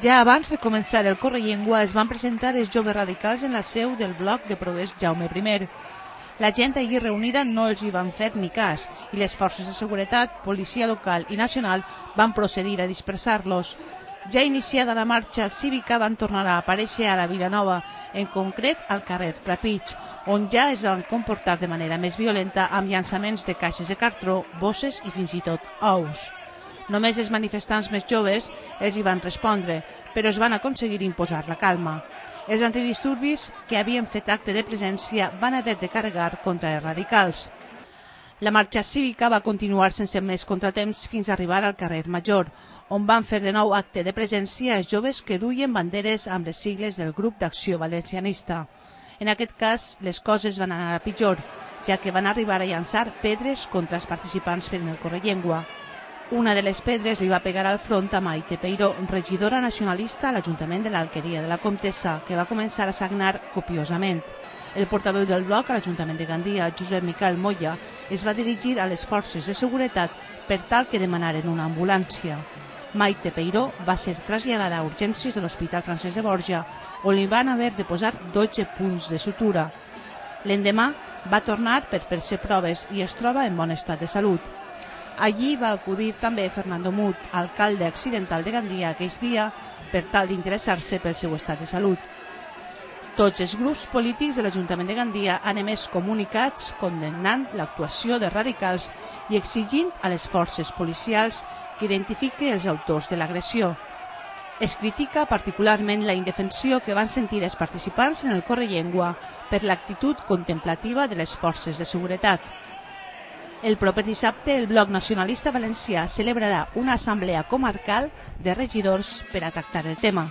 Ja abans de començar el Correllengua es van presentar els joves radicals en la seu del bloc de Progrés Jaume I. La gent allí reunida no els hi van fer ni cas i les forces de seguretat, policia local i nacional van procedir a dispersar-los. Ja iniciada la marxa cívica van tornar a aparèixer a la Vilanova, en concret al carrer Trapig, on ja es van comportar de manera més violenta amb llançaments de caixes de cartró, bosses i fins i tot ous. Només els manifestants més joves els hi van respondre, però es van aconseguir imposar la calma. Els antidisturbis que havien fet acte de presència van haver de carregar contra els radicals. La marxa cívica va continuar sense més contratemps fins a arribar al carrer Major, on van fer de nou acte de presència els joves que duien banderes amb les sigles del Grup d'Acció Valencianista. En aquest cas, les coses van anar a pitjor, ja que van arribar a llançar pedres contra els participants fent el Correllengua. Una de les pedres li va pegar al front a Maite Peiró, regidora nacionalista a l'Ajuntament de l'Alqueria de la Comtessa, que va començar a sagnar copiosament. El portaveu del bloc a l'Ajuntament de Gandia, Josep Miquel Moya, es va dirigir a les forces de seguretat per tal que demanaren una ambulància. Maite Peiró va ser traslladada a urgències de l'Hospital Francesc de Borja, on li van haver de posar 12 punts de sutura. L'endemà va tornar per fer-se proves i es troba en bon estat de salut. Allí va acudir també Fernando Mut, alcalde accidental de Gandia aquell dia, per tal d'interessar-se pel seu estat de salut. Tots els grups polítics de l'Ajuntament de Gandia han emès comunicats condemnant l'actuació de radicals i exigint a les forces policials que identifiquen els autors de l'agressió. Es critica particularment la indefensió que van sentir els participants en el Correllengua per l'actitud contemplativa de les forces de seguretat. El proper dissabte, el Bloc Nacionalista Valencià celebrarà una assemblea comarcal de regidors per a tractar el tema.